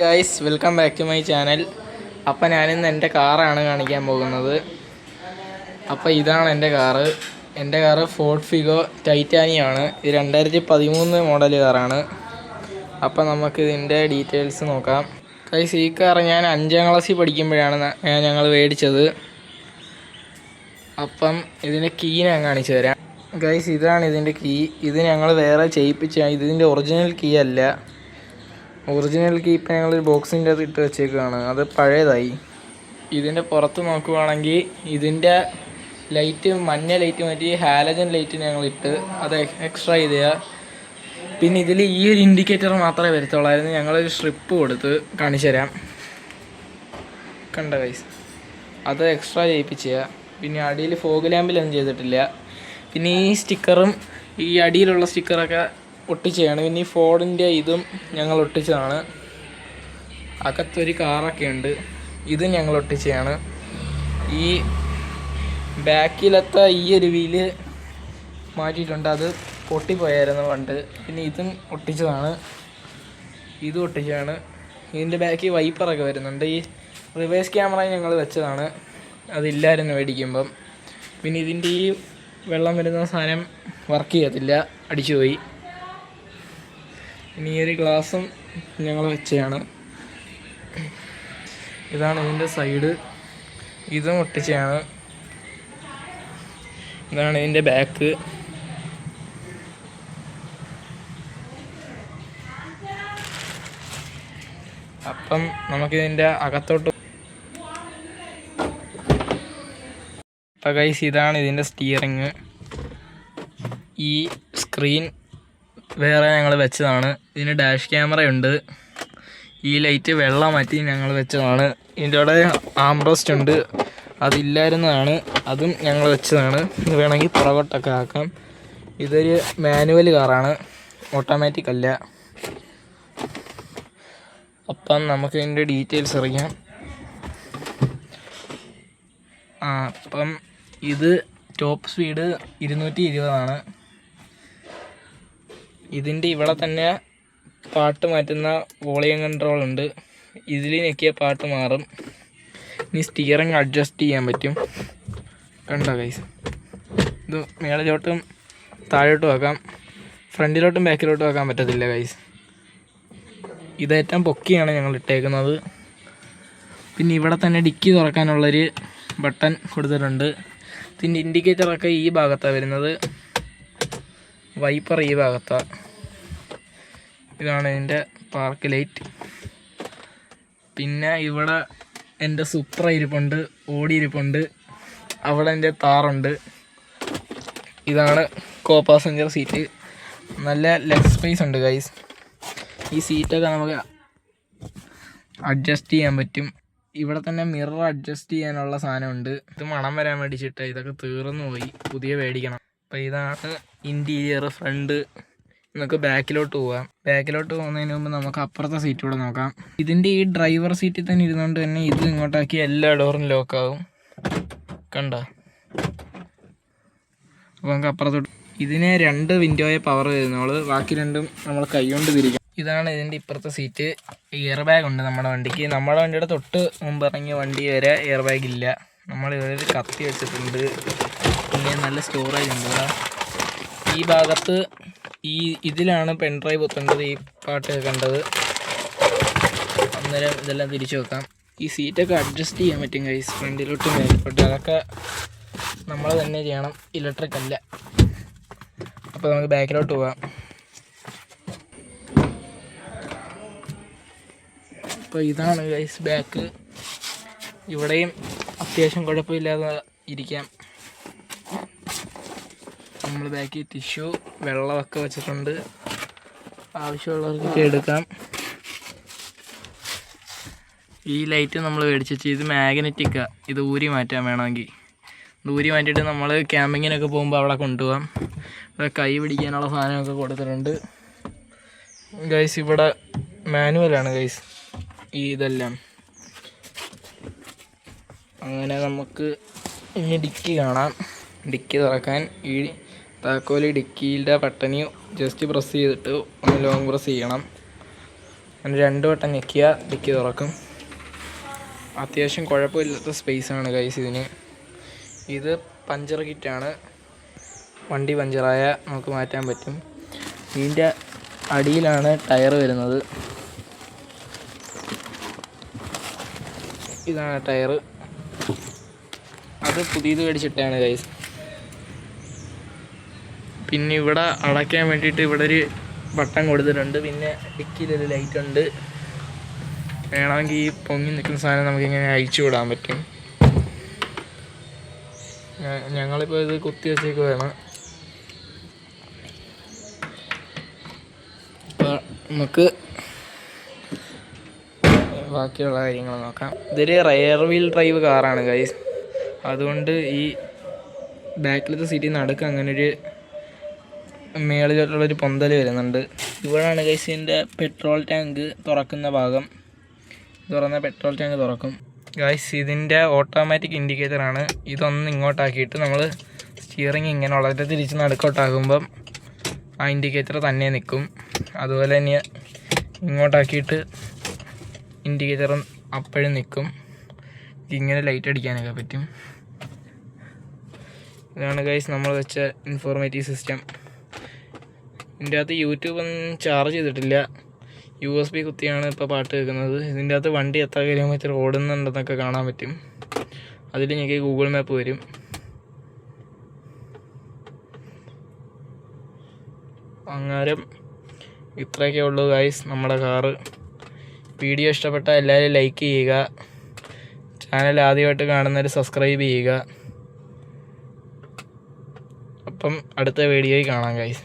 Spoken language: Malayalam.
Guys, welcome back to my channel. അപ്പം ഞാനിന്ന് എൻ്റെ കാറാണ് കാണിക്കാൻ പോകുന്നത്. അപ്പോൾ ഇതാണ് എൻ്റെ കാറ് ഫോർഡ് ഫിഗോ ടൈറ്റാനിയാണ്. ഇത് 2013 മോഡൽ കാറാണ്. അപ്പം നമുക്ക് ഇതിൻ്റെ ഡീറ്റെയിൽസ് നോക്കാം. ഗൈസ്, ഈ കാർ ഞാൻ 5ാം ക്ലാസ്സിൽ പഠിക്കുമ്പോഴാണ് ഞങ്ങൾ മേടിച്ചത്. അപ്പം ഇതിൻ്റെ കീ ഞാൻ കാണിച്ചു തരാം. ഗൈസ്, ഇതാണ് ഇതിൻ്റെ കീ. ഇത് ഞങ്ങൾ വേറെ ചെയ്യിപ്പിച്ചാൽ ഇതിൻ്റെ ഒറിജിനൽ കീ അല്ല. ഒറിജിനൽ കീ ഇപ്പം ഞങ്ങളൊരു ബോക്സിൻ്റെ അത് ഇട്ട് വെച്ചേക്കുകയാണ്. അത് പഴയതായി. ഇതിൻ്റെ പുറത്ത് നോക്കുവാണെങ്കിൽ ഇതിൻ്റെ ലൈറ്റ് മഞ്ഞ ലൈറ്റ് മാറ്റി ഹാലജൻ ലൈറ്റ് ഞങ്ങളിട്ട് അത് എക്സ്ട്രാ ചെയ്തതാണ്. പിന്നെ ഇതിൽ ഈ ഒരു ഇൻഡിക്കേറ്റർ മാത്രമേ വരത്തുള്ളായിരുന്നു. ഞങ്ങളൊരു സ്ട്രിപ്പ് കൊടുത്ത് കാണിച്ചു തരാം. കണ്ട ഗൈസ്, അത് എക്സ്ട്രാ ചെയ്യിപ്പിച്ചതാണ്. പിന്നെ അടിയിൽ ഫോഗ് ലാമ്പിലൊന്നും ചെയ്തിട്ടില്ല. പിന്നെ ഈ സ്റ്റിക്കറും ഈ അടിയിലുള്ള സ്റ്റിക്കറൊക്കെ ഒട്ടിച്ചതാണ്. പിന്നെ ഈ ഫോർഡിൻ്റെ ഇതും ഞങ്ങൾ ഒട്ടിച്ചതാണ്. അകത്തൊരു കാറൊക്കെ ഉണ്ട്, ഇതും ഞങ്ങൾ ഒട്ടിച്ചതാണ്. ഈ ബാക്കിലത്തെ ഈ ഒരു വീല് മാറ്റിയിട്ടുണ്ട്, അത് പൊട്ടിപ്പോയായിരുന്നു പണ്ട്. പിന്നെ ഇതും ഒട്ടിച്ചതാണ്, ഇതും ഒട്ടിച്ചതാണ്. ഇതിൻ്റെ ബാക്കിൽ വൈപ്പറൊക്കെ വരുന്നുണ്ട്. ഈ റിവേഴ്സ് ക്യാമറ ഞങ്ങൾ വെച്ചതാണ്, അതില്ലായിരുന്നു മേടിക്കുമ്പം. പിന്നെ ഇതിൻ്റെ ഈ വെള്ളം വരുന്ന സാധനം വർക്ക് ചെയ്യത്തില്ല, അടിച്ചുപോയി. ഇനി ഈ ഒരു ഗ്ലാസും ഞങ്ങൾ വെച്ചതാണ്. ഇതാണ് ഇതിൻ്റെ സൈഡ്, ഇതും ഒട്ടിച്ചതാണ്. ഇതാണ് ഇതിൻ്റെ ബാക്ക്. അപ്പം നമുക്കിതിൻ്റെ അകത്തോട്ട്. അപ്പം ഗൈസ്, ഇതാണ് ഇതിൻ്റെ സ്റ്റിയറിങ്. ഈ സ്ക്രീൻ വേറെ ഞങ്ങൾ വെച്ചതാണ്. ഇതിന് ഡാഷ് ക്യാമറ ഉണ്ട്. ഈ ലൈറ്റ് വെള്ളം മാറ്റി ഞങ്ങൾ വെച്ചതാണ്. ഇതിൻ്റെ അവിടെ ആംബ്രസ്റ്റ് ഉണ്ട്, അതില്ലായിരുന്നതാണ്, അതും ഞങ്ങൾ വെച്ചതാണ്. ഇത് വേണമെങ്കിൽ പുറകോട്ടൊക്കെ ആക്കാം. ഇതൊരു മാനുവൽ കാറാണ്, ഓട്ടോമാറ്റിക് അല്ല. അപ്പം നമുക്ക് ഇതിൻ്റെ ഡീറ്റെയിൽസ് അറിയാം. അപ്പം ഇത് ടോപ്പ് സ്പീഡ് 220 ഇതിൻ്റെ ഇവിടെ തന്നെ പാട്ട് മാറ്റുന്ന വോളിയം കൺട്രോൾ ഉണ്ട്. ഇതിൽ ഞെക്കിയ പാട്ട് മാറും. ഇനി സ്റ്റിയറിങ് അഡ്ജസ്റ്റ് ചെയ്യാൻ പറ്റും. കണ്ടോ ഗൈസ്, ഇത് മേളിലോട്ടും താഴോട്ടും ആക്കാം. ഫ്രണ്ടിലോട്ടും ബാക്കിലോട്ടും ആക്കാൻ പറ്റത്തില്ല ഗൈസ്. ഇതേറ്റവും പൊക്കിയാണ് ഞങ്ങൾ ഇട്ടേക്കുന്നത്. പിന്നെ ഇവിടെ തന്നെ ഡിക്കി തുറക്കാനുള്ളൊരു ബട്ടൺ കൊടുത്തിട്ടുണ്ട്. ഇതിൻ്റെ ഇൻഡിക്കേറ്ററൊക്കെ ഈ ഭാഗത്താണ് വരുന്നത്, വൈപ്പർ ഈ ഭാഗത്താണ്. ഇതാണ് ഇതിൻ്റെ പാർക്ക് ലൈറ്റ്. പിന്നെ ഇവിടെ എൻ്റെ സുപ്ര ഇരിപ്പുണ്ട്, ഓടി ഇരിപ്പുണ്ട്. അവിടെ എൻ്റെ താറുണ്ട്. ഇതാണ് കോ പാസഞ്ചർ സീറ്റ്. നല്ല ലെഗ് സ്പേസ് ഉണ്ട് ഗൈസ്. ഈ സീറ്റൊക്കെ നമുക്ക് അഡ്ജസ്റ്റ് ചെയ്യാൻ പറ്റും. ഇവിടെ തന്നെ മിറർ അഡ്ജസ്റ്റ് ചെയ്യാനുള്ള സാധനമുണ്ട്. ഇത് മണം വരാൻ വേണ്ടിച്ചിട്ട് ഇതൊക്കെ തീർന്നു പോയി, പുതിയ മേടിക്കണം. അപ്പോൾ ഇതാണ് ഇൻറ്റീരിയർ. ഫ്രണ്ട് നമുക്ക് ബാക്കിലോട്ട് പോകാം. ബാക്കിലോട്ട് പോകുന്നതിന് മുമ്പ് നമുക്ക് അപ്പുറത്തെ സീറ്റ് കൂടെ നോക്കാം. ഇതിൻ്റെ ഈ ഡ്രൈവർ സീറ്റിൽ തന്നെ ഇരുന്നുകൊണ്ട് തന്നെ ഇത് ഇങ്ങോട്ടാക്കി എല്ലാ ഡോറും ലോക്കാവും. കണ്ട. അപ്പോൾ നമുക്ക് അപ്പുറത്തോട്ട്. ഇതിന് 2 വിൻഡോയെ പവർ വരുന്നുള്ളൂ, ബാക്കി രണ്ടും നമ്മൾ കൈകൊണ്ട് തിരിക്കാം. ഇതാണ് ഇതിൻ്റെ ഇപ്പുറത്തെ സീറ്റ്. എയർ ബാഗ് ഉണ്ട് നമ്മുടെ വണ്ടിക്ക്. നമ്മുടെ വണ്ടിയുടെ തൊട്ട് മുമ്പ് ഇറങ്ങിയ വണ്ടി വരെ എയർ ബാഗ് ഇല്ല. നമ്മൾ ഇവിടെ കത്തി വെച്ചിട്ടുണ്ട്. പിന്നെ നല്ല സ്റ്റോറേജ് ഉണ്ട് ഇവിടെ. ഈ ഭാഗത്ത് ഇതിലാണ് പെൻഡ്രൈവ് കുത്തേണ്ടത്. ഈ പാട്ട് കണ്ടത് അന്നേരം ഇതെല്ലാം തിരിച്ചു വെക്കാം. ഈ സീറ്റൊക്കെ അഡ്ജസ്റ്റ് ചെയ്യാൻ പറ്റും ഗൈസ്, ഫ്രണ്ടിലോട്ട് മേൽപ്പോട്ട്. അതൊക്കെ നമ്മൾ തന്നെ ചെയ്യണം, ഇലക്ട്രിക് അല്ല. അപ്പോൾ നമുക്ക് ബാക്കിലോട്ട് പോകാം. അപ്പോൾ ഇതാണ് ഗൈസ് ബാക്ക്. ഇവിടെയും അത്യാവശ്യം കുഴപ്പമില്ലാതെ ഇരിക്കാം. നമ്മൾ ബാക്കിൽ ടിഷ്യൂ വെള്ളമൊക്കെ വെച്ചിട്ടുണ്ട്, ആവശ്യമുള്ളവർക്കൊക്കെ എടുക്കാം. ഈ ലൈറ്റ് നമ്മൾ മേടിച്ചു. ഇത് മാഗ്നറ്റിക്കാണ്. ഇത് ഊരി മാറ്റാൻ വേണമെങ്കിൽ ഇത് ഊരി മാറ്റിയിട്ട് നമ്മൾ ക്യാമ്പിങ്ങിനൊക്കെ പോകുമ്പോൾ അവിടെ കൊണ്ടുപോകാം. ഇവിടെ കൈ പിടിക്കാനുള്ള സാധനമൊക്കെ കൊടുത്തിട്ടുണ്ട് ഗൈസ്. ഇവിടെ മാനുവലാണ് ഗൈസ് ഇതെല്ലാം. അങ്ങനെ നമുക്ക് ഇനി ഡിക്കി കാണാം. ഡിക്കി തുറക്കാൻ ഈ താക്കോല് ഡിക്കിയുടെ ബട്ടണിൽ ജസ്റ്റ് പ്രസ് ചെയ്തിട്ട് ഒന്ന് ലോങ് പ്രസ് ചെയ്യണം. അങ്ങനെ 2 വട്ടം ഞെക്കിയാൽ ഡിക്കി തുറക്കും. അത്യാവശ്യം കുഴപ്പമില്ലാത്ത സ്പേസാണ് ഗൈസ് ഇതിന്. ഇത് പഞ്ചർ കിറ്റാണ്. വണ്ടി പഞ്ചറായ നമുക്ക് മാറ്റാൻ പറ്റും. ഇതിൻ്റെ അടിയിലാണ് ടയർ വരുന്നത്. ഇതാണ് ടയർ. അത് പുതിയത് മേടിച്ചിട്ടാണ് ഗൈസ്. പിന്നെ ഇവിടെ അടയ്ക്കാൻ വേണ്ടിയിട്ട് ഇവിടെ ഒരു ബട്ടൺ കൊടുത്തിട്ടുണ്ട്. പിന്നെ ഡിക്കിയിലൊരു ലൈറ്റ് ഉണ്ട്. വേണമെങ്കിൽ ഈ പൊങ്ങി നിൽക്കുന്ന സാധനം നമുക്കിങ്ങനെ അയച്ചു വിടാൻ പറ്റും. ഞങ്ങളിപ്പോൾ ഇത് കുത്തി വെച്ചേക്കുകയാണ്. അപ്പോൾ നമുക്ക് ബാക്കിയുള്ള കാര്യങ്ങൾ നോക്കാം. ഇതൊരു റെയർ വീൽ ഡ്രൈവ് കാറാണ് ഗൈസ്. അതുകൊണ്ട് ഈ ബാക്കിലത്തെ സീറ്റിൽ നടുക്ക് അങ്ങനെ ഒരു മേളിലോട്ടുള്ളൊരു പൊന്തൽ വരുന്നുണ്ട്. ഇവിടെയാണ് ഗൈസ് ഇതിൻ്റെ പെട്രോൾ ടാങ്ക് തുറക്കുന്ന ഭാഗം. തുറന്ന പെട്രോൾ ടാങ്ക് തുറക്കും ഗൈസ്. ഇതിൻ്റെ ഓട്ടോമാറ്റിക് ഇൻഡിക്കേറ്ററാണ്. ഇതൊന്ന് ഇങ്ങോട്ടാക്കിയിട്ട് നമ്മൾ സ്റ്റിയറിങ് ഇങ്ങനെ വളരെ തിരിച്ച് നടുക്കോട്ടാക്കുമ്പം ആ ഇൻഡിക്കേറ്റർ തന്നെ നിൽക്കും. അതുപോലെ തന്നെ ഇങ്ങോട്ടാക്കിയിട്ട് ഇൻഡിക്കേറ്ററും അപ്പോഴും നിൽക്കും. ഇങ്ങനെ ലൈറ്റ് അടിക്കാനൊക്കെ പറ്റും. ഇതാണ് ഗൈസ് നമ്മൾ വെച്ച ഇൻഫോർമേറ്റീവ് സിസ്റ്റം. ഇതിൻ്റെ അകത്ത് യൂട്യൂബ് ഒന്നും ചാർജ് ചെയ്തിട്ടില്ല. USB കുത്തിയാണ് ഇപ്പോൾ പാട്ട് കേൾക്കുന്നത്. ഇതിൻ്റെ അകത്ത് വണ്ടി എത്ര കിലോമീറ്റർ ഓടുന്നുണ്ടെന്നൊക്കെ കാണാൻ പറ്റും. അതിൽ എനിക്ക് ഗൂഗിൾ മാപ്പ് വരും. അങ്ങാരം ഇത്രയൊക്കെ ഉള്ളൂ ഗൈസ് നമ്മുടെ കാറ്. വീഡിയോ ഇഷ്ടപ്പെട്ടാൽ എല്ലാവരും ലൈക്ക് ചെയ്യുക. ചാനൽ ആദ്യമായിട്ട് കാണുന്നവർ സബ്സ്ക്രൈബ് ചെയ്യുക. അപ്പം അടുത്ത വീഡിയോയിൽ കാണാം ഗൈസ്.